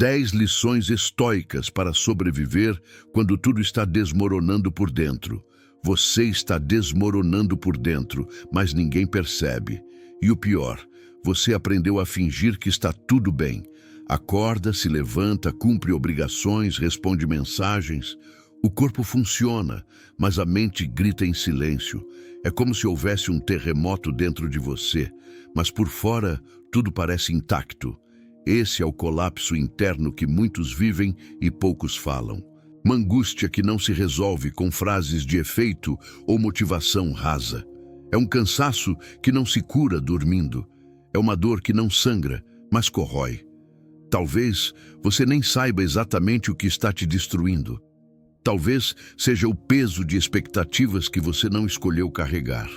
10 lições estoicas para sobreviver quando tudo está desmoronando por dentro. Você está desmoronando por dentro, mas ninguém percebe. E o pior, você aprendeu a fingir que está tudo bem. Acorda, se levanta, cumpre obrigações, responde mensagens. O corpo funciona, mas a mente grita em silêncio. É como se houvesse um terremoto dentro de você, mas por fora tudo parece intacto. Esse é o colapso interno que muitos vivem e poucos falam. Uma angústia que não se resolve com frases de efeito ou motivação rasa. É um cansaço que não se cura dormindo. É uma dor que não sangra, mas corrói. Talvez você nem saiba exatamente o que está te destruindo. Talvez seja o peso de expectativas que você não escolheu carregar.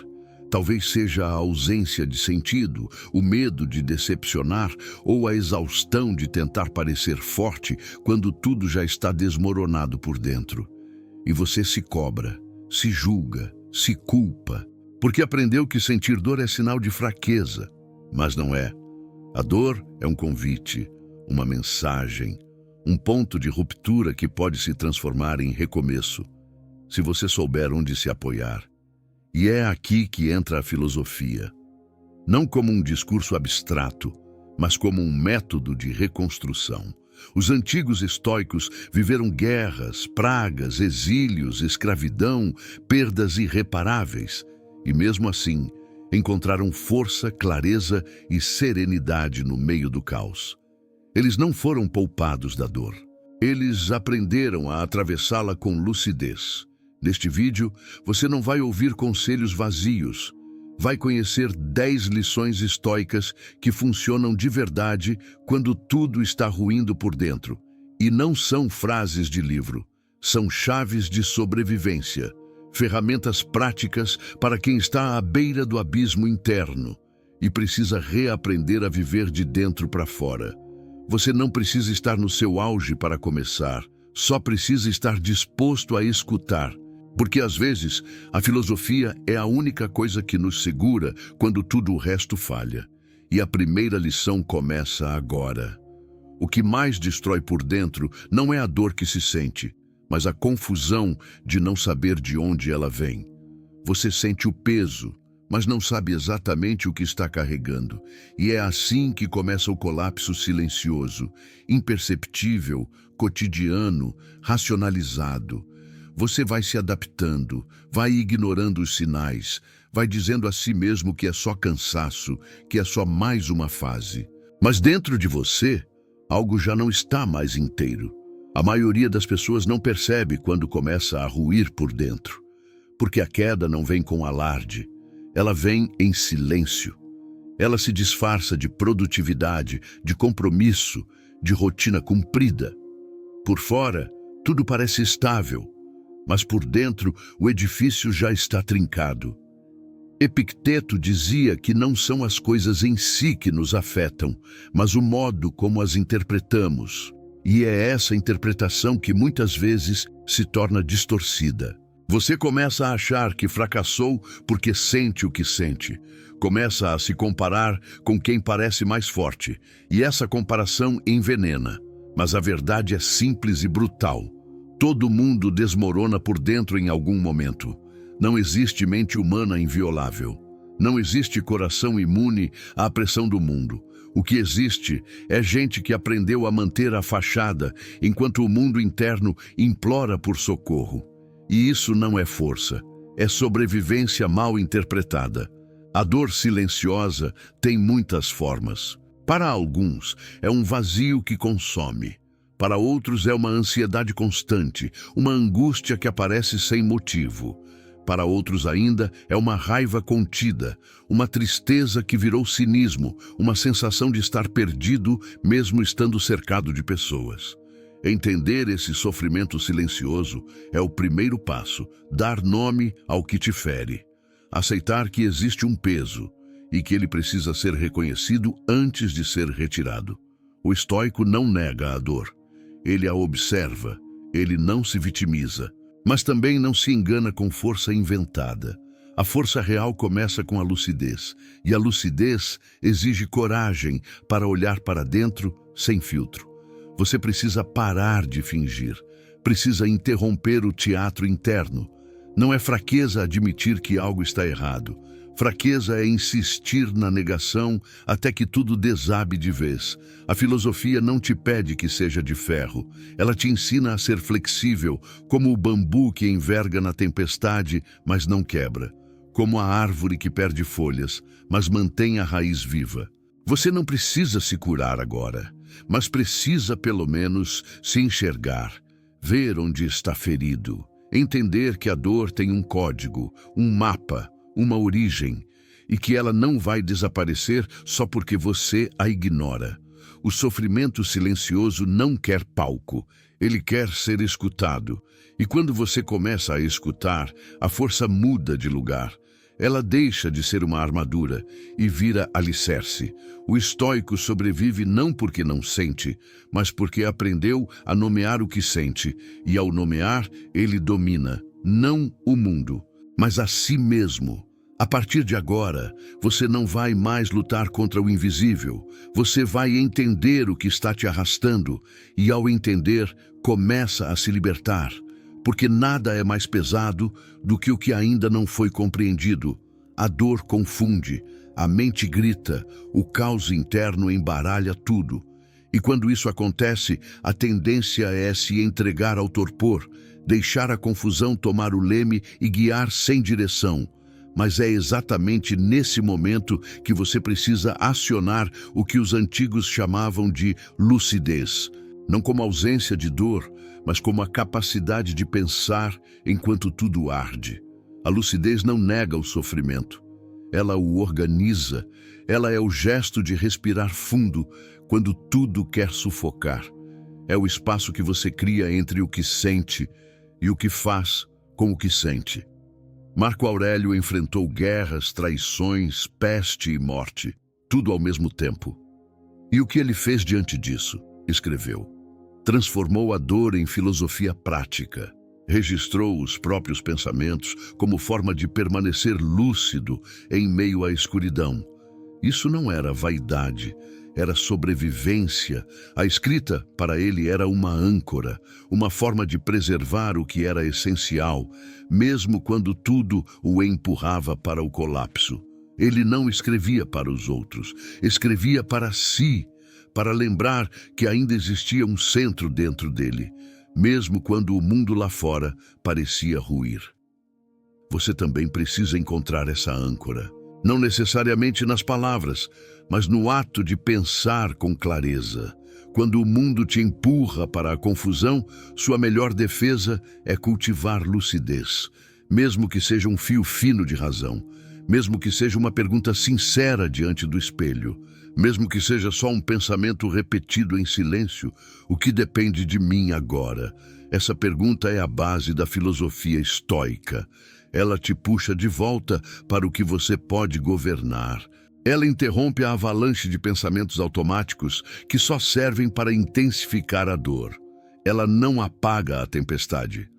Talvez seja a ausência de sentido, o medo de decepcionar ou a exaustão de tentar parecer forte quando tudo já está desmoronado por dentro. E você se cobra, se julga, se culpa, porque aprendeu que sentir dor é sinal de fraqueza. Mas não é. A dor é um convite, uma mensagem, um ponto de ruptura que pode se transformar em recomeço, se você souber onde se apoiar. E é aqui que entra a filosofia. Não como um discurso abstrato, mas como um método de reconstrução. Os antigos estoicos viveram guerras, pragas, exílios, escravidão, perdas irreparáveis. E mesmo assim, encontraram força, clareza e serenidade no meio do caos. Eles não foram poupados da dor. Eles aprenderam a atravessá-la com lucidez. Neste vídeo, você não vai ouvir conselhos vazios. Vai conhecer 10 lições estoicas que funcionam de verdade quando tudo está ruindo por dentro. E não são frases de livro. São chaves de sobrevivência. Ferramentas práticas para quem está à beira do abismo interno e precisa reaprender a viver de dentro para fora. Você não precisa estar no seu auge para começar, só precisa estar disposto a escutar. Porque às vezes a filosofia é a única coisa que nos segura quando tudo o resto falha. E a primeira lição começa agora. O que mais destrói por dentro não é a dor que se sente, mas a confusão de não saber de onde ela vem. Você sente o peso, mas não sabe exatamente o que está carregando. E é assim que começa o colapso silencioso, imperceptível, cotidiano, racionalizado. Você vai se adaptando, vai ignorando os sinais, vai dizendo a si mesmo que é só cansaço, que é só mais uma fase. Mas dentro de você, algo já não está mais inteiro. A maioria das pessoas não percebe quando começa a ruir por dentro, porque a queda não vem com alarde, ela vem em silêncio. Ela se disfarça de produtividade, de compromisso, de rotina cumprida. Por fora, tudo parece estável, mas por dentro o edifício já está trincado. Epicteto dizia que não são as coisas em si que nos afetam, mas o modo como as interpretamos. E é essa interpretação que muitas vezes se torna distorcida. Você começa a achar que fracassou porque sente o que sente. Começa a se comparar com quem parece mais forte. E essa comparação envenena. Mas a verdade é simples e brutal. Todo mundo desmorona por dentro em algum momento. Não existe mente humana inviolável. Não existe coração imune à pressão do mundo. O que existe é gente que aprendeu a manter a fachada enquanto o mundo interno implora por socorro. E isso não é força, é sobrevivência mal interpretada. A dor silenciosa tem muitas formas. Para alguns, é um vazio que consome. Para outros, é uma ansiedade constante, uma angústia que aparece sem motivo. Para outros ainda, é uma raiva contida, uma tristeza que virou cinismo, uma sensação de estar perdido mesmo estando cercado de pessoas. Entender esse sofrimento silencioso é o primeiro passo, dar nome ao que te fere. Aceitar que existe um peso e que ele precisa ser reconhecido antes de ser retirado. O estoico não nega a dor, ele a observa, ele não se vitimiza. Mas também não se engana com força inventada. A força real começa com a lucidez, e a lucidez exige coragem para olhar para dentro sem filtro. Você precisa parar de fingir. Precisa interromper o teatro interno. Não é fraqueza admitir que algo está errado. Fraqueza é insistir na negação até que tudo desabe de vez. A filosofia não te pede que seja de ferro. Ela te ensina a ser flexível, como o bambu que enverga na tempestade, mas não quebra. Como a árvore que perde folhas, mas mantém a raiz viva. Você não precisa se curar agora, mas precisa pelo menos se enxergar, ver onde está ferido, entender que a dor tem um código, um mapa, uma origem, e que ela não vai desaparecer só porque você a ignora. O sofrimento silencioso não quer palco, ele quer ser escutado. E quando você começa a escutar, a força muda de lugar. Ela deixa de ser uma armadura e vira alicerce. O estoico sobrevive não porque não sente, mas porque aprendeu a nomear o que sente, e ao nomear, ele domina, não o mundo, mas a si mesmo. A partir de agora, você não vai mais lutar contra o invisível. Você vai entender o que está te arrastando e, ao entender, começa a se libertar. Porque nada é mais pesado do que o que ainda não foi compreendido. A dor confunde, a mente grita, o caos interno embaralha tudo. E quando isso acontece, a tendência é se entregar ao torpor, deixar a confusão tomar o leme e guiar sem direção. Mas é exatamente nesse momento que você precisa acionar o que os antigos chamavam de lucidez. Não como ausência de dor, mas como a capacidade de pensar enquanto tudo arde. A lucidez não nega o sofrimento. Ela o organiza. Ela é o gesto de respirar fundo quando tudo quer sufocar. É o espaço que você cria entre o que sente e o que faz com o que sente. Marco Aurélio enfrentou guerras, traições, peste e morte, tudo ao mesmo tempo. E o que ele fez diante disso? Escreveu. Transformou a dor em filosofia prática. Registrou os próprios pensamentos como forma de permanecer lúcido em meio à escuridão. Isso não era vaidade, era sobrevivência. A escrita, para ele, era uma âncora, uma forma de preservar o que era essencial, mesmo quando tudo o empurrava para o colapso. Ele não escrevia para os outros, escrevia para si, para lembrar que ainda existia um centro dentro dele, mesmo quando o mundo lá fora parecia ruir. Você também precisa encontrar essa âncora, não necessariamente nas palavras, mas no ato de pensar com clareza. Quando o mundo te empurra para a confusão, sua melhor defesa é cultivar lucidez, mesmo que seja um fio fino de razão, mesmo que seja uma pergunta sincera diante do espelho, mesmo que seja só um pensamento repetido em silêncio. O que depende de mim agora? Essa pergunta é a base da filosofia estoica. Ela te puxa de volta para o que você pode governar. Ela interrompe a avalanche de pensamentos automáticos que só servem para intensificar a dor. Ela não apaga a tempestade,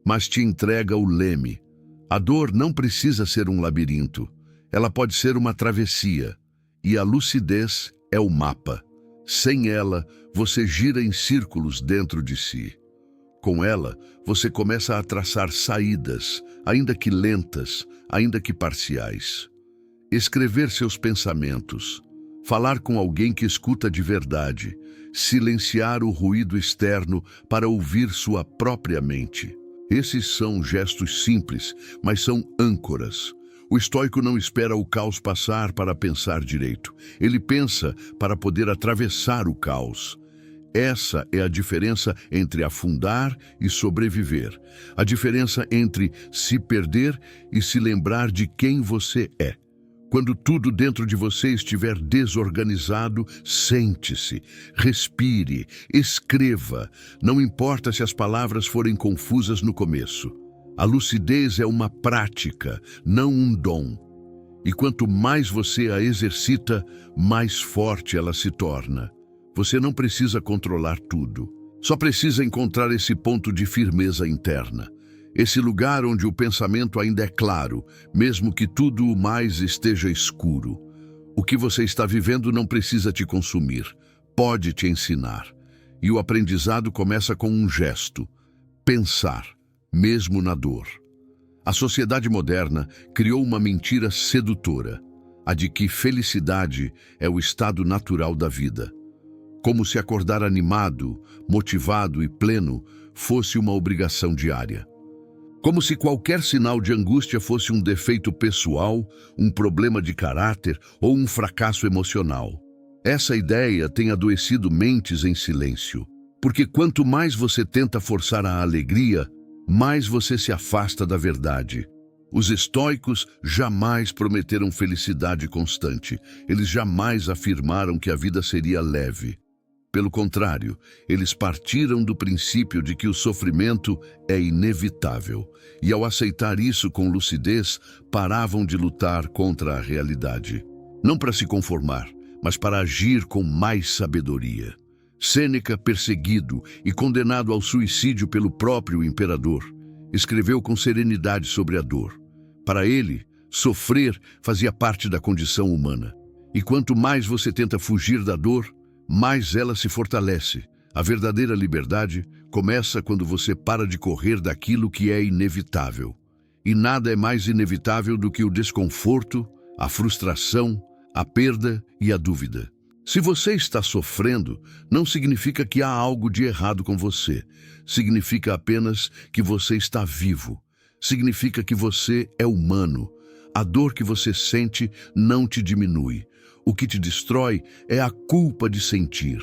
mas te entrega o leme. A dor não precisa ser um labirinto. Ela pode ser uma travessia. E a lucidez é o mapa. Sem ela, você gira em círculos dentro de si. Com ela, você começa a traçar saídas, ainda que lentas, ainda que parciais. Escrever seus pensamentos, falar com alguém que escuta de verdade, silenciar o ruído externo para ouvir sua própria mente. Esses são gestos simples, mas são âncoras. O estoico não espera o caos passar para pensar direito. Ele pensa para poder atravessar o caos. Essa é a diferença entre afundar e sobreviver. A diferença entre se perder e se lembrar de quem você é. Quando tudo dentro de você estiver desorganizado, sente-se, respire, escreva. Não importa se as palavras forem confusas no começo. A lucidez é uma prática, não um dom. E quanto mais você a exercita, mais forte ela se torna. Você não precisa controlar tudo. Só precisa encontrar esse ponto de firmeza interna. Esse lugar onde o pensamento ainda é claro, mesmo que tudo o mais esteja escuro. O que você está vivendo não precisa te consumir, pode te ensinar. E o aprendizado começa com um gesto: pensar, mesmo na dor. A sociedade moderna criou uma mentira sedutora, a de que felicidade é o estado natural da vida. Como se acordar animado, motivado e pleno fosse uma obrigação diária. Como se qualquer sinal de angústia fosse um defeito pessoal, um problema de caráter ou um fracasso emocional. Essa ideia tem adoecido mentes em silêncio, porque quanto mais você tenta forçar a alegria, mais você se afasta da verdade. Os estoicos jamais prometeram felicidade constante. Eles jamais afirmaram que a vida seria leve. Pelo contrário, eles partiram do princípio de que o sofrimento é inevitável, e ao aceitar isso com lucidez, paravam de lutar contra a realidade. Não para se conformar, mas para agir com mais sabedoria. Sêneca, perseguido e condenado ao suicídio pelo próprio imperador, escreveu com serenidade sobre a dor. Para ele, sofrer fazia parte da condição humana. E quanto mais você tenta fugir da dor, mais ela se fortalece. A verdadeira liberdade começa quando você para de correr daquilo que é inevitável. E nada é mais inevitável do que o desconforto, a frustração, a perda e a dúvida. Se você está sofrendo, não significa que há algo de errado com você. Significa apenas que você está vivo. Significa que você é humano. A dor que você sente não te diminui. O que te destrói é a culpa de sentir.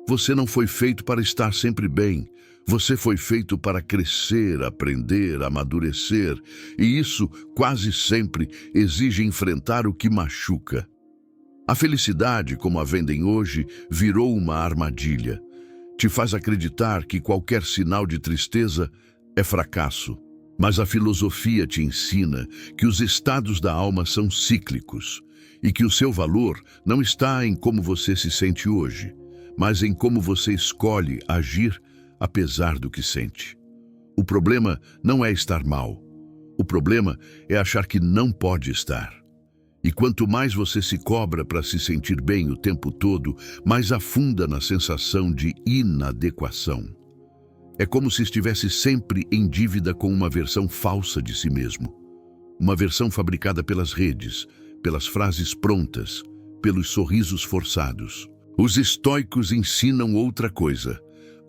Você não foi feito para estar sempre bem. Você foi feito para crescer, aprender, amadurecer. E isso, quase sempre, exige enfrentar o que machuca. A felicidade, como a vendem hoje, virou uma armadilha. Te faz acreditar que qualquer sinal de tristeza é fracasso. Mas a filosofia te ensina que os estados da alma são cíclicos e que o seu valor não está em como você se sente hoje, mas em como você escolhe agir apesar do que sente. O problema não é estar mal. O problema é achar que não pode estar. E quanto mais você se cobra para se sentir bem o tempo todo, mais afunda na sensação de inadequação. É como se estivesse sempre em dívida com uma versão falsa de si mesmo. Uma versão fabricada pelas redes, pelas frases prontas, pelos sorrisos forçados. Os estoicos ensinam outra coisa.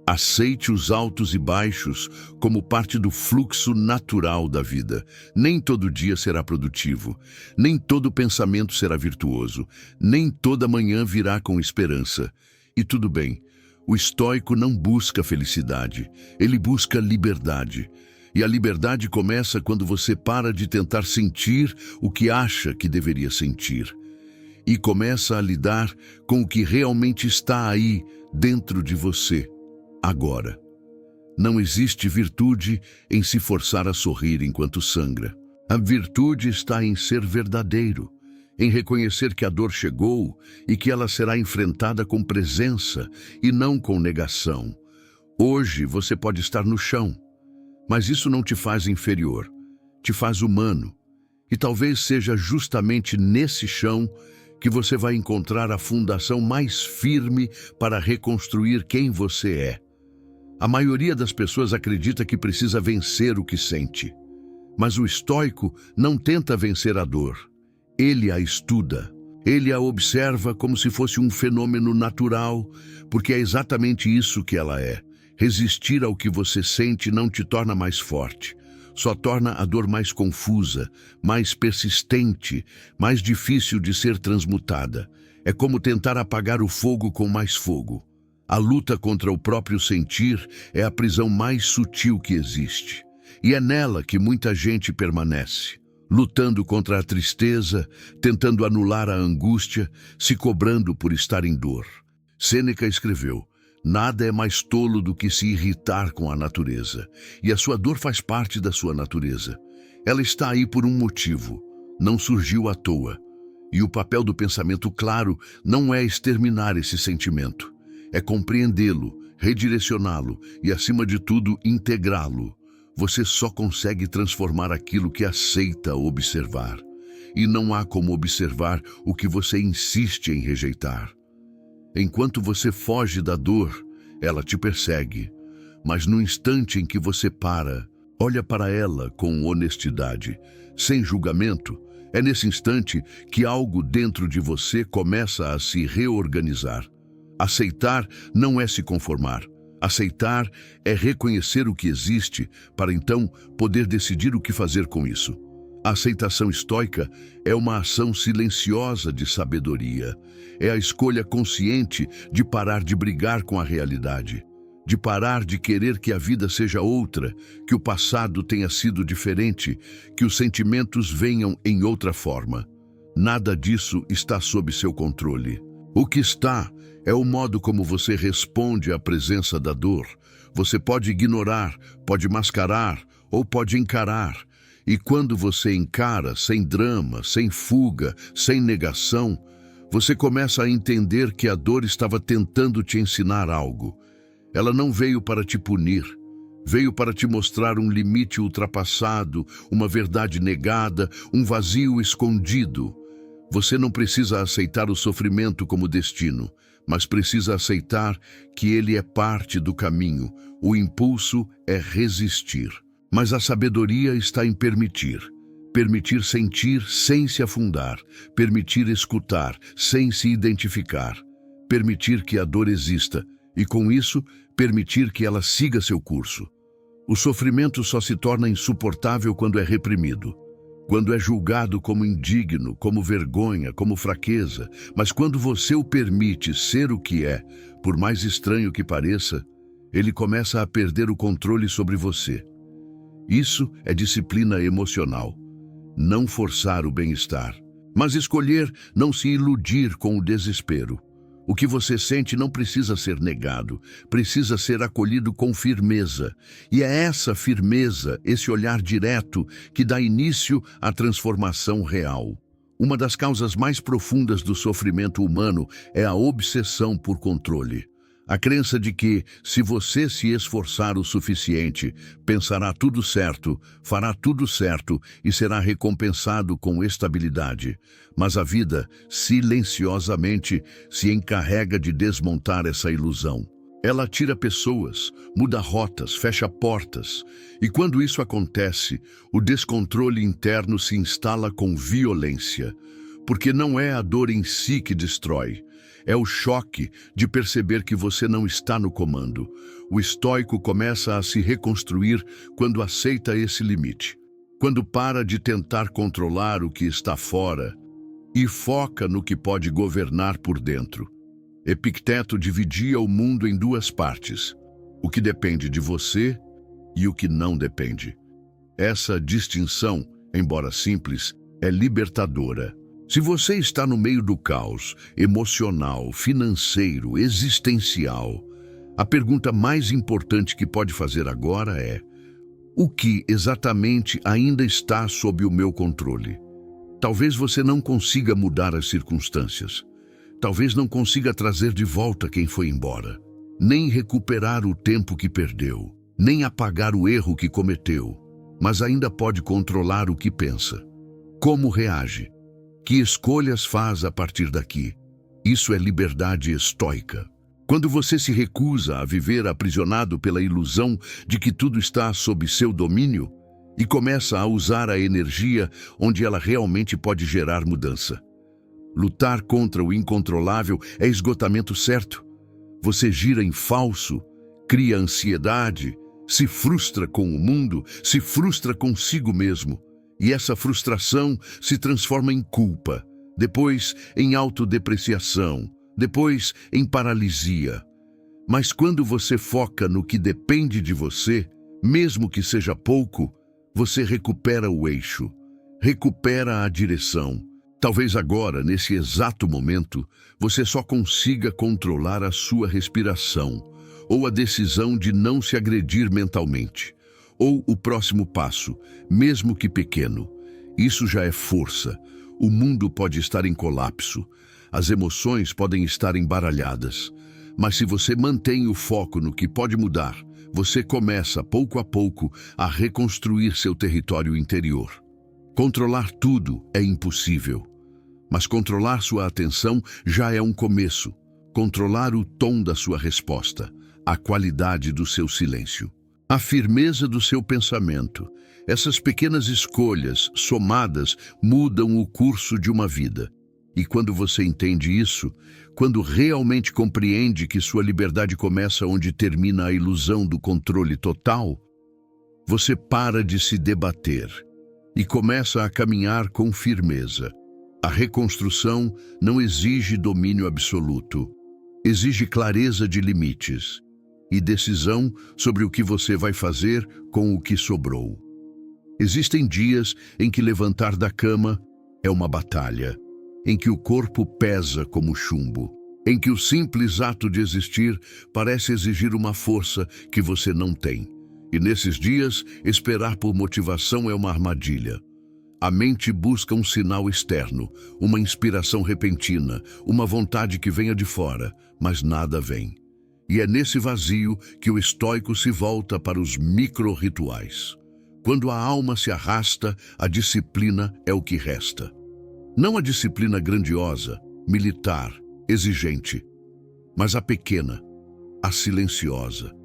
Aceite os altos e baixos como parte do fluxo natural da vida. Nem todo dia será produtivo, nem todo pensamento será virtuoso, nem toda manhã virá com esperança. E tudo bem. O estoico não busca felicidade, ele busca liberdade. E a liberdade começa quando você para de tentar sentir o que acha que deveria sentir. E começa a lidar com o que realmente está aí, dentro de você, agora. Não existe virtude em se forçar a sorrir enquanto sangra. A virtude está em ser verdadeiro, em reconhecer que a dor chegou e que ela será enfrentada com presença e não com negação. Hoje você pode estar no chão, mas isso não te faz inferior, te faz humano. E talvez seja justamente nesse chão que você vai encontrar a fundação mais firme para reconstruir quem você é. A maioria das pessoas acredita que precisa vencer o que sente, mas o estoico não tenta vencer a dor. Ele a estuda, ele a observa como se fosse um fenômeno natural, porque é exatamente isso que ela é. Resistir ao que você sente não te torna mais forte, só torna a dor mais confusa, mais persistente, mais difícil de ser transmutada. É como tentar apagar o fogo com mais fogo. A luta contra o próprio sentir é a prisão mais sutil que existe, e é nela que muita gente permanece. Lutando contra a tristeza, tentando anular a angústia, se cobrando por estar em dor. Sêneca escreveu: nada é mais tolo do que se irritar com a natureza, e a sua dor faz parte da sua natureza. Ela está aí por um motivo, não surgiu à toa. E o papel do pensamento claro não é exterminar esse sentimento, é compreendê-lo, redirecioná-lo e, acima de tudo, integrá-lo. Você só consegue transformar aquilo que aceita observar. E não há como observar o que você insiste em rejeitar. Enquanto você foge da dor, ela te persegue. Mas no instante em que você para, olha para ela com honestidade, sem julgamento, é nesse instante que algo dentro de você começa a se reorganizar. Aceitar não é se conformar. Aceitar é reconhecer o que existe para então poder decidir o que fazer com isso. A aceitação estoica é uma ação silenciosa de sabedoria. É a escolha consciente de parar de brigar com a realidade, de parar de querer que a vida seja outra, que o passado tenha sido diferente, que os sentimentos venham em outra forma. Nada disso está sob seu controle. O que está é o modo como você responde à presença da dor. Você pode ignorar, pode mascarar ou pode encarar. E quando você encara, sem drama, sem fuga, sem negação, você começa a entender que a dor estava tentando te ensinar algo. Ela não veio para te punir, veio para te mostrar um limite ultrapassado, uma verdade negada, um vazio escondido. Você não precisa aceitar o sofrimento como destino, mas precisa aceitar que ele é parte do caminho. O impulso é resistir. Mas a sabedoria está em permitir. Permitir sentir sem se afundar. Permitir escutar sem se identificar. Permitir que a dor exista e, com isso, permitir que ela siga seu curso. O sofrimento só se torna insuportável quando é reprimido. Quando é julgado como indigno, como vergonha, como fraqueza. Mas quando você o permite ser o que é, por mais estranho que pareça, ele começa a perder o controle sobre você. Isso é disciplina emocional. Não forçar o bem-estar, mas escolher não se iludir com o desespero. O que você sente não precisa ser negado, precisa ser acolhido com firmeza. E é essa firmeza, esse olhar direto, que dá início à transformação real. Uma das causas mais profundas do sofrimento humano é a obsessão por controle. A crença de que, se você se esforçar o suficiente, pensará tudo certo, fará tudo certo e será recompensado com estabilidade. Mas a vida, silenciosamente, se encarrega de desmontar essa ilusão. Ela tira pessoas, muda rotas, fecha portas. E quando isso acontece, o descontrole interno se instala com violência. Porque não é a dor em si que destrói. É o choque de perceber que você não está no comando. O estoico começa a se reconstruir quando aceita esse limite. Quando para de tentar controlar o que está fora e foca no que pode governar por dentro. Epicteto dividia o mundo em duas partes: o que depende de você e o que não depende. Essa distinção, embora simples, é libertadora. Se você está no meio do caos emocional, financeiro, existencial, a pergunta mais importante que pode fazer agora é: o que exatamente ainda está sob o meu controle? Talvez você não consiga mudar as circunstâncias. Talvez não consiga trazer de volta quem foi embora, nem recuperar o tempo que perdeu, nem apagar o erro que cometeu, mas ainda pode controlar o que pensa. Como reage? Que escolhas faz a partir daqui? Isso é liberdade estoica. Quando você se recusa a viver aprisionado pela ilusão de que tudo está sob seu domínio e começa a usar a energia onde ela realmente pode gerar mudança. Lutar contra o incontrolável é esgotamento certo. Você gira em falso, cria ansiedade, se frustra com o mundo, se frustra consigo mesmo. E essa frustração se transforma em culpa, depois em autodepreciação, depois em paralisia. Mas quando você foca no que depende de você, mesmo que seja pouco, você recupera o eixo, recupera a direção. Talvez agora, nesse exato momento, você só consiga controlar a sua respiração, ou a decisão de não se agredir mentalmente. Ou o próximo passo, mesmo que pequeno. Isso já é força. O mundo pode estar em colapso. As emoções podem estar embaralhadas. Mas se você mantém o foco no que pode mudar, você começa, pouco a pouco, a reconstruir seu território interior. Controlar tudo é impossível. Mas controlar sua atenção já é um começo. Controlar o tom da sua resposta, a qualidade do seu silêncio, a firmeza do seu pensamento. Essas pequenas escolhas, somadas, mudam o curso de uma vida. E quando você entende isso, quando realmente compreende que sua liberdade começa onde termina a ilusão do controle total, você para de se debater e começa a caminhar com firmeza. A reconstrução não exige domínio absoluto, exige clareza de limites e decisão sobre o que você vai fazer com o que sobrou. Existem dias em que levantar da cama é uma batalha, em que o corpo pesa como chumbo, em que o simples ato de existir parece exigir uma força que você não tem. E nesses dias, esperar por motivação é uma armadilha. A mente busca um sinal externo, uma inspiração repentina, uma vontade que venha de fora, mas nada vem. E é nesse vazio que o estoico se volta para os micro-rituais. Quando a alma se arrasta, a disciplina é o que resta. Não a disciplina grandiosa, militar, exigente, mas a pequena, a silenciosa.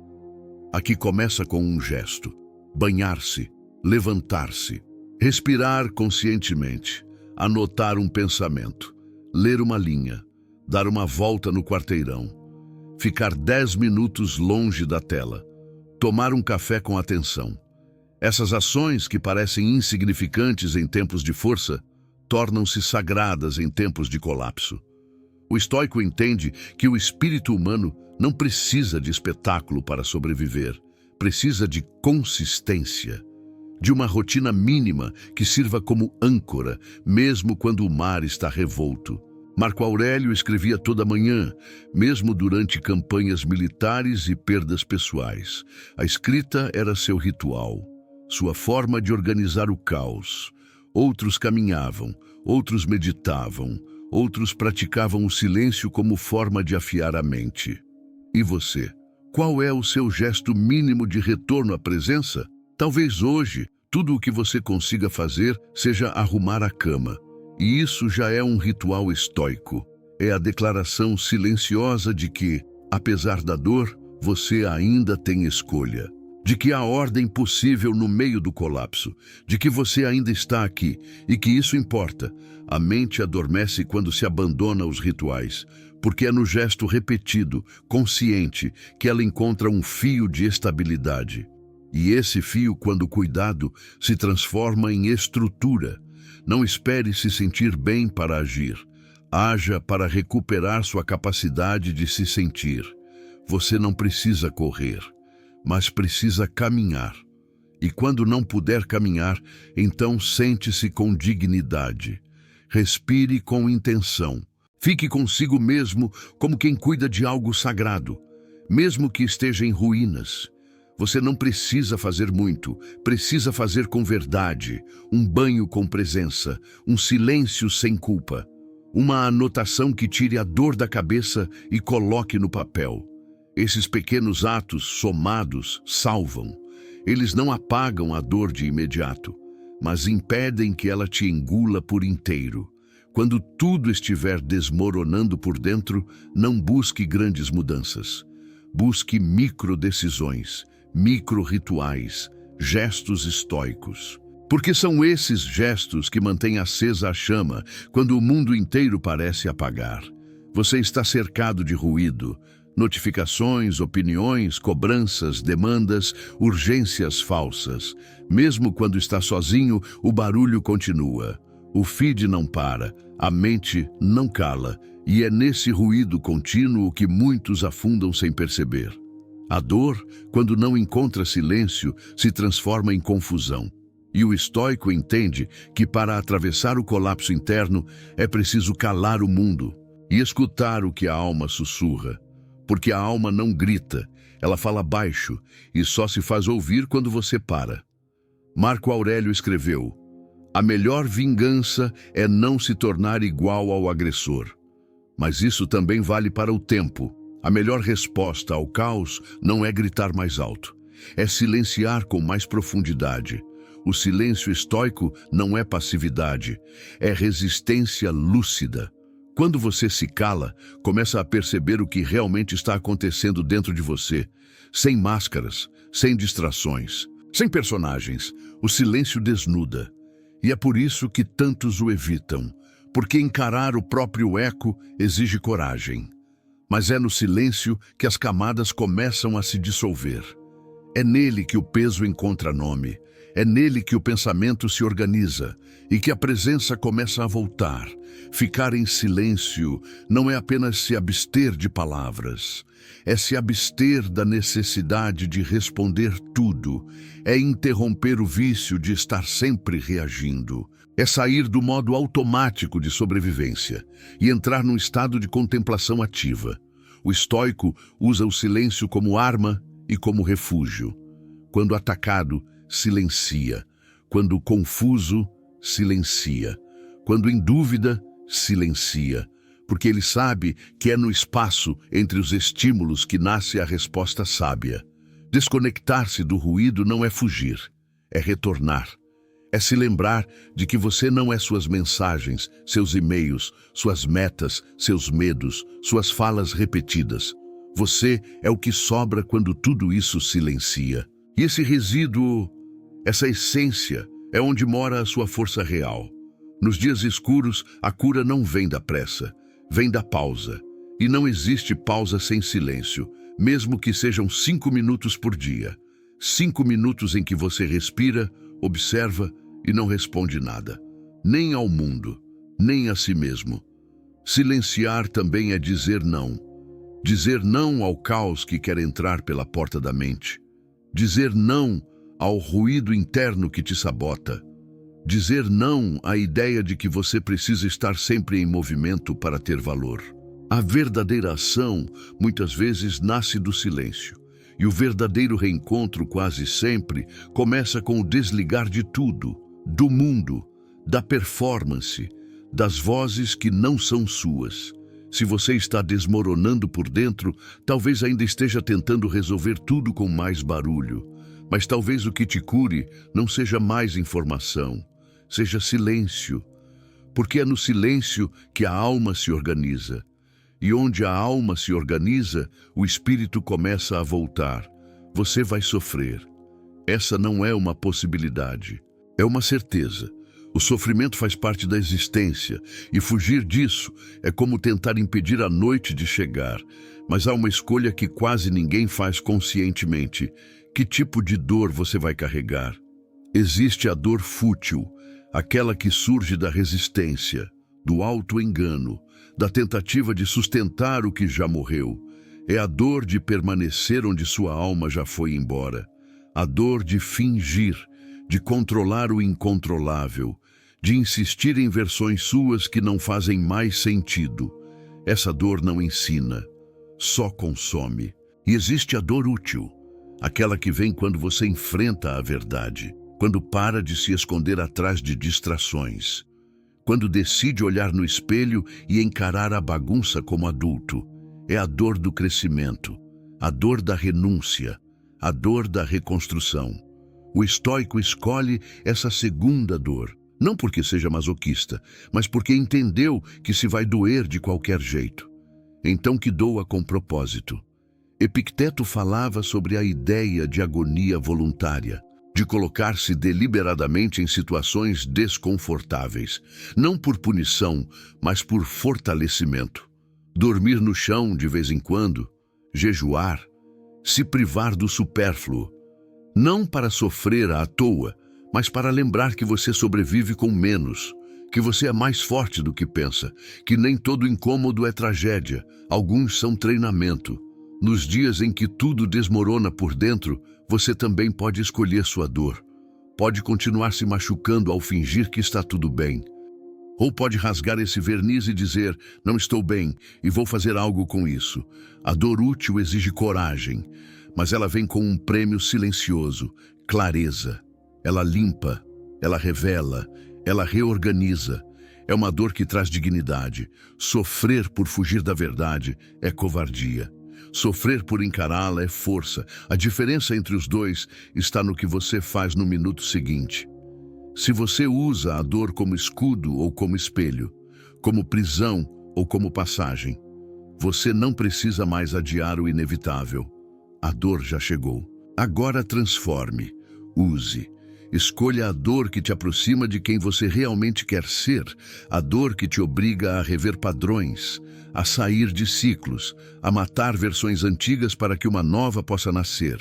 A que começa com um gesto: banhar-se, levantar-se, respirar conscientemente, anotar um pensamento, ler uma linha, dar uma volta no quarteirão, ficar 10 minutos longe da tela, tomar um café com atenção. Essas ações que parecem insignificantes em tempos de força, tornam-se sagradas em tempos de colapso. O estoico entende que o espírito humano não precisa de espetáculo para sobreviver, precisa de consistência, de uma rotina mínima que sirva como âncora, mesmo quando o mar está revolto. Marco Aurélio escrevia toda manhã, mesmo durante campanhas militares e perdas pessoais. A escrita era seu ritual, sua forma de organizar o caos. Outros caminhavam, outros meditavam, outros praticavam o silêncio como forma de afiar a mente. E você? Qual é o seu gesto mínimo de retorno à presença? Talvez hoje, tudo o que você consiga fazer seja arrumar a cama. E isso já é um ritual estoico. É a declaração silenciosa de que, apesar da dor, você ainda tem escolha. De que há ordem possível no meio do colapso, de que você ainda está aqui e que isso importa. A mente adormece quando se abandona aos rituais, porque é no gesto repetido, consciente, que ela encontra um fio de estabilidade. E esse fio, quando cuidado, se transforma em estrutura. Não espere se sentir bem para agir. Haja para recuperar sua capacidade de se sentir. Você não precisa correr, mas precisa caminhar. E quando não puder caminhar, então sente-se com dignidade. Respire com intenção. Fique consigo mesmo como quem cuida de algo sagrado, mesmo que esteja em ruínas. Você não precisa fazer muito, precisa fazer com verdade, um banho com presença, um silêncio sem culpa, uma anotação que tire a dor da cabeça e coloque no papel. Esses pequenos atos somados salvam. Eles não apagam a dor de imediato, mas impedem que ela te engula por inteiro. Quando tudo estiver desmoronando por dentro, não busque grandes mudanças. Busque micro-decisões, micro-rituais, gestos estoicos. Porque são esses gestos que mantêm acesa a chama quando o mundo inteiro parece apagar. Você está cercado de ruído, notificações, opiniões, cobranças, demandas, urgências falsas. Mesmo quando está sozinho, o barulho continua. O feed não para, a mente não cala, e é nesse ruído contínuo que muitos afundam sem perceber. A dor, quando não encontra silêncio, se transforma em confusão. E o estoico entende que para atravessar o colapso interno é preciso calar o mundo e escutar o que a alma sussurra. Porque a alma não grita, ela fala baixo e só se faz ouvir quando você para. Marco Aurélio escreveu: a melhor vingança é não se tornar igual ao agressor. Mas isso também vale para o tempo. A melhor resposta ao caos não é gritar mais alto, é silenciar com mais profundidade. O silêncio estoico não é passividade, é resistência lúcida. Quando você se cala, começa a perceber o que realmente está acontecendo dentro de você, sem máscaras, sem distrações, sem personagens. O silêncio desnuda. E é por isso que tantos o evitam, porque encarar o próprio eco exige coragem. Mas é no silêncio que as camadas começam a se dissolver. É nele que o peso encontra nome. É nele que o pensamento se organiza e que a presença começa a voltar. Ficar em silêncio não é apenas se abster de palavras, é se abster da necessidade de responder tudo, é interromper o vício de estar sempre reagindo, é sair do modo automático de sobrevivência e entrar num estado de contemplação ativa. O estoico usa o silêncio como arma e como refúgio. Quando atacado, silencia. Quando confuso, silencia. Quando em dúvida, silencia. Porque ele sabe que é no espaço entre os estímulos que nasce a resposta sábia. Desconectar-se do ruído não é fugir, é retornar. É se lembrar de que você não é suas mensagens, seus e-mails, suas metas, seus medos, suas falas repetidas. Você é o que sobra quando tudo isso silencia. E esse resíduo, essa essência, é onde mora a sua força real. Nos dias escuros, a cura não vem da pressa, vem da pausa. E não existe pausa sem silêncio, mesmo que sejam 5 minutos por dia. 5 minutos em que você respira, observa e não responde nada. Nem ao mundo, nem a si mesmo. Silenciar também é dizer não. Dizer não ao caos que quer entrar pela porta da mente. Dizer não ao ruído interno que te sabota. Dizer não à ideia de que você precisa estar sempre em movimento para ter valor. A verdadeira ação muitas vezes nasce do silêncio. E o verdadeiro reencontro quase sempre começa com o desligar de tudo, do mundo, da performance, das vozes que não são suas. Se você está desmoronando por dentro, talvez ainda esteja tentando resolver tudo com mais barulho. Mas talvez o que te cure não seja mais informação, seja silêncio. Porque é no silêncio que a alma se organiza. E onde a alma se organiza, o espírito começa a voltar. Você vai sofrer. Essa não é uma possibilidade, é uma certeza. O sofrimento faz parte da existência, e fugir disso é como tentar impedir a noite de chegar. Mas há uma escolha que quase ninguém faz conscientemente. Que tipo de dor você vai carregar? Existe a dor fútil, aquela que surge da resistência, do auto-engano, da tentativa de sustentar o que já morreu. É a dor de permanecer onde sua alma já foi embora. A dor de fingir, de controlar o incontrolável, de insistir em versões suas que não fazem mais sentido. Essa dor não ensina, só consome. E existe a dor útil, aquela que vem quando você enfrenta a verdade, quando para de se esconder atrás de distrações, quando decide olhar no espelho e encarar a bagunça como adulto. É a dor do crescimento, a dor da renúncia, a dor da reconstrução. O estoico escolhe essa segunda dor, não porque seja masoquista, mas porque entendeu que se vai doer de qualquer jeito. Então que doa com propósito. Epicteto falava sobre a ideia de agonia voluntária, de colocar-se deliberadamente em situações desconfortáveis, não por punição, mas por fortalecimento. Dormir no chão de vez em quando, jejuar, se privar do supérfluo, não para sofrer à toa, mas para lembrar que você sobrevive com menos, que você é mais forte do que pensa, que nem todo incômodo é tragédia, alguns são treinamento. Nos dias em que tudo desmorona por dentro, você também pode escolher sua dor. Pode continuar se machucando ao fingir que está tudo bem. Ou pode rasgar esse verniz e dizer, não estou bem e vou fazer algo com isso. A dor útil exige coragem, mas ela vem com um prêmio silencioso, clareza. Ela limpa, ela revela, ela reorganiza. É uma dor que traz dignidade. Sofrer por fugir da verdade é covardia. Sofrer por encará-la é força. A diferença entre os dois está no que você faz no minuto seguinte. Se você usa a dor como escudo ou como espelho, como prisão ou como passagem. Você não precisa mais adiar o inevitável. A dor já chegou. Agora transforme, use. Escolha a dor que te aproxima de quem você realmente quer ser, a dor que te obriga a rever padrões, a sair de ciclos, a matar versões antigas para que uma nova possa nascer.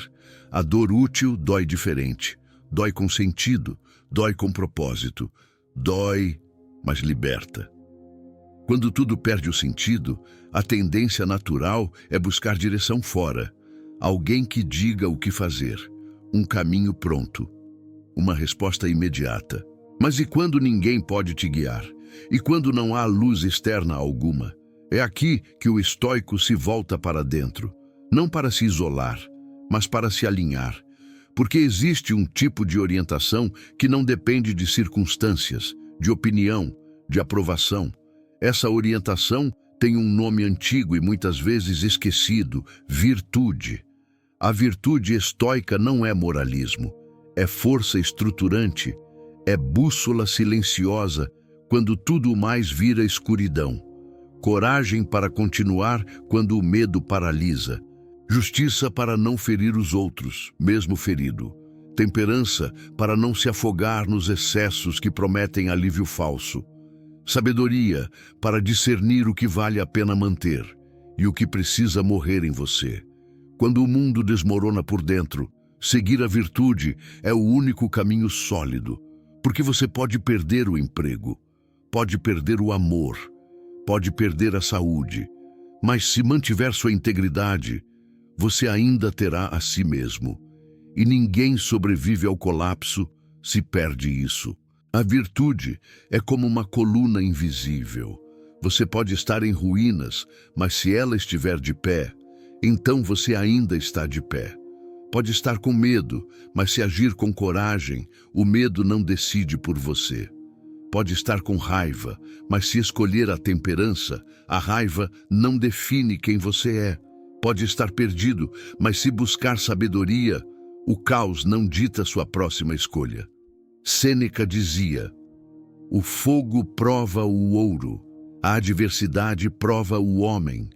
A dor útil dói diferente, dói com sentido, dói com propósito, dói, mas liberta. Quando tudo perde o sentido, a tendência natural é buscar direção fora, alguém que diga o que fazer, um caminho pronto, uma resposta imediata. Mas e quando ninguém pode te guiar? E quando não há luz externa alguma? É aqui que o estoico se volta para dentro, não para se isolar, mas para se alinhar. Porque existe um tipo de orientação que não depende de circunstâncias, de opinião, de aprovação. Essa orientação tem um nome antigo e muitas vezes esquecido: virtude. A virtude estoica não é moralismo, é força estruturante, é bússola silenciosa quando tudo mais vira escuridão. Coragem para continuar quando o medo paralisa. Justiça para não ferir os outros, mesmo ferido. Temperança para não se afogar nos excessos que prometem alívio falso. Sabedoria para discernir o que vale a pena manter e o que precisa morrer em você. Quando o mundo desmorona por dentro, seguir a virtude é o único caminho sólido, porque você pode perder o emprego, pode perder o amor, pode perder a saúde, mas se mantiver sua integridade, você ainda terá a si mesmo. E ninguém sobrevive ao colapso se perde isso. A virtude é como uma coluna invisível. Você pode estar em ruínas, mas se ela estiver de pé, então você ainda está de pé. Pode estar com medo, mas se agir com coragem, o medo não decide por você. Pode estar com raiva, mas se escolher a temperança, a raiva não define quem você é. Pode estar perdido, mas se buscar sabedoria, o caos não dita sua próxima escolha. Sêneca dizia: o fogo prova o ouro, a adversidade prova o homem.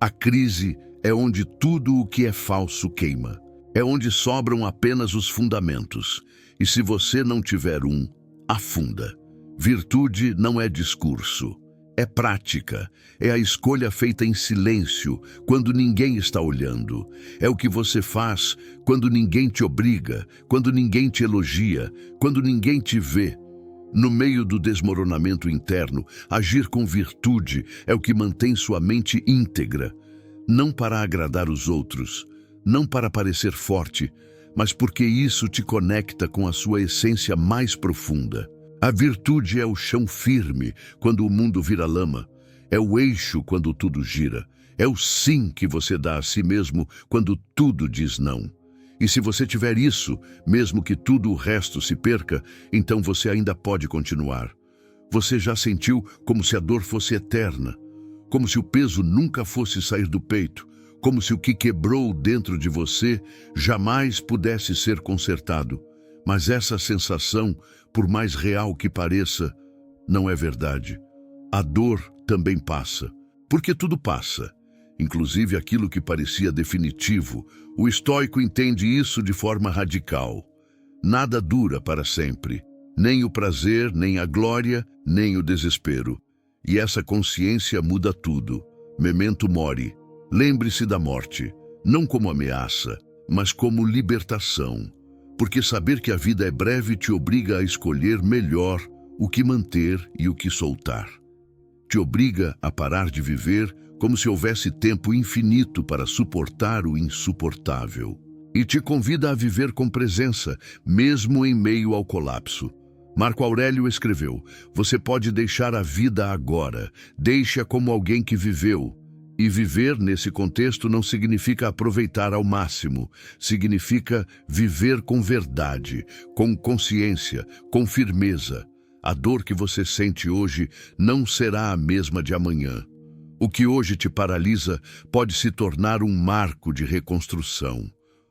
A crise é onde tudo o que é falso queima. É onde sobram apenas os fundamentos. E se você não tiver afunda. Virtude não é discurso, é prática, é a escolha feita em silêncio, quando ninguém está olhando. É o que você faz quando ninguém te obriga, quando ninguém te elogia, quando ninguém te vê. No meio do desmoronamento interno, agir com virtude é o que mantém sua mente íntegra. Não para agradar os outros, não para parecer forte, mas porque isso te conecta com a sua essência mais profunda. A virtude é o chão firme quando o mundo vira lama. É o eixo quando tudo gira. É o sim que você dá a si mesmo quando tudo diz não. E se você tiver isso, mesmo que tudo o resto se perca, então você ainda pode continuar. Você já sentiu como se a dor fosse eterna, como se o peso nunca fosse sair do peito, como se o que quebrou dentro de você jamais pudesse ser consertado. Mas essa sensação, por mais real que pareça, não é verdade. A dor também passa, porque tudo passa, inclusive aquilo que parecia definitivo. O estoico entende isso de forma radical. Nada dura para sempre, nem o prazer, nem a glória, nem o desespero. E essa consciência muda tudo. Memento mori. Lembre-se da morte, não como ameaça, mas como libertação. Porque saber que a vida é breve te obriga a escolher melhor o que manter e o que soltar. Te obriga a parar de viver como se houvesse tempo infinito para suportar o insuportável. E te convida a viver com presença, mesmo em meio ao colapso. Marco Aurélio escreveu: você pode deixar a vida agora, deixa como alguém que viveu. E viver nesse contexto não significa aproveitar ao máximo, significa viver com verdade, com consciência, com firmeza. A dor que você sente hoje não será a mesma de amanhã. O que hoje te paralisa pode se tornar um marco de reconstrução.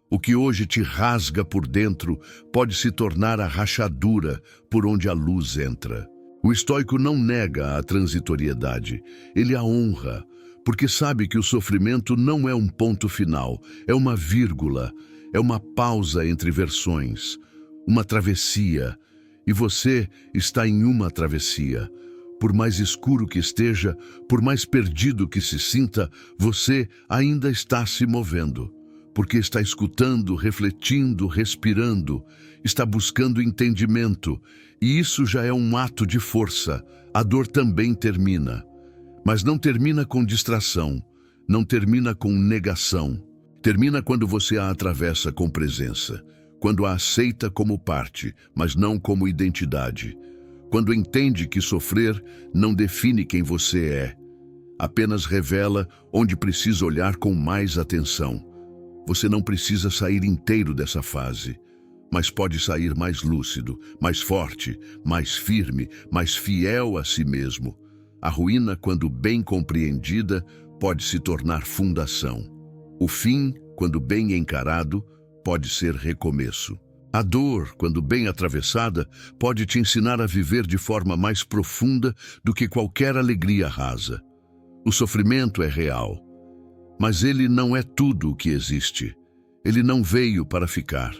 O que hoje te rasga por dentro pode se tornar a rachadura por onde a luz entra. O estoico não nega a transitoriedade, ele a honra, porque sabe que o sofrimento não é um ponto final, é uma vírgula, é uma pausa entre versões, uma travessia, e você está em uma travessia. Por mais escuro que esteja, por mais perdido que se sinta, você ainda está se movendo, porque está escutando, refletindo, respirando, está buscando entendimento, e isso já é um ato de força. A dor também termina, mas não termina com distração, não termina com negação. Termina quando você a atravessa com presença, quando a aceita como parte, mas não como identidade. Quando entende que sofrer não define quem você é, apenas revela onde precisa olhar com mais atenção. Você não precisa sair inteiro dessa fase, mas pode sair mais lúcido, mais forte, mais firme, mais fiel a si mesmo. A ruína, quando bem compreendida, pode se tornar fundação. O fim, quando bem encarado, pode ser recomeço. A dor, quando bem atravessada, pode te ensinar a viver de forma mais profunda do que qualquer alegria rasa. O sofrimento é real, mas ele não é tudo o que existe. Ele não veio para ficar.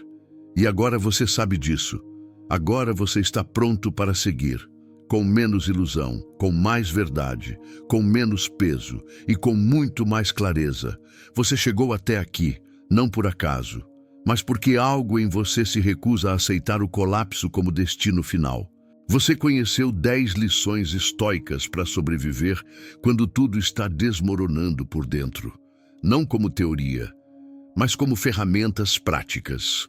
E agora você sabe disso. Agora você está pronto para seguir, com menos ilusão, com mais verdade, com menos peso e com muito mais clareza. Você chegou até aqui, não por acaso, mas porque algo em você se recusa a aceitar o colapso como destino final. Você conheceu 10 lições estoicas para sobreviver quando tudo está desmoronando por dentro. Não como teoria, mas como ferramentas práticas,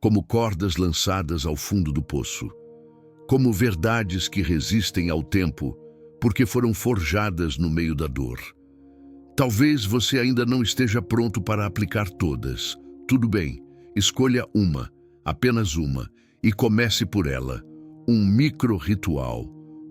como cordas lançadas ao fundo do poço, como verdades que resistem ao tempo porque foram forjadas no meio da dor. Talvez você ainda não esteja pronto para aplicar todas. Tudo bem. Escolha uma, apenas uma, e comece por ela. Um micro-ritual,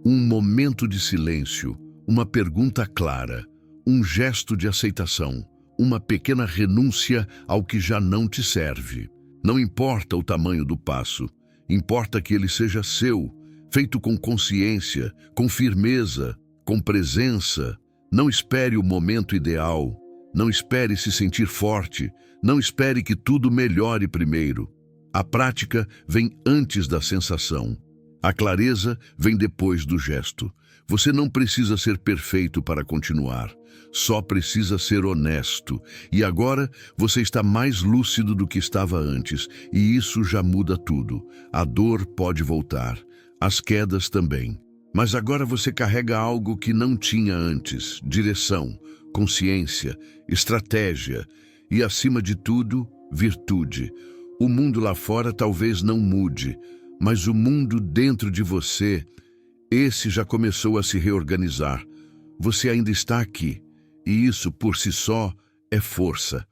um momento de silêncio, uma pergunta clara, um gesto de aceitação, uma pequena renúncia ao que já não te serve. Não importa o tamanho do passo, importa que ele seja seu, feito com consciência, com firmeza, com presença. Não espere o momento ideal, não espere se sentir forte, não espere que tudo melhore primeiro. A prática vem antes da sensação. A clareza vem depois do gesto. Você não precisa ser perfeito para continuar. Só precisa ser honesto. E agora você está mais lúcido do que estava antes. E isso já muda tudo. A dor pode voltar. As quedas também. Mas agora você carrega algo que não tinha antes. Direção, consciência, estratégia. E, acima de tudo, virtude. O mundo lá fora talvez não mude, mas o mundo dentro de você, esse já começou a se reorganizar. Você ainda está aqui, e isso por si só é força.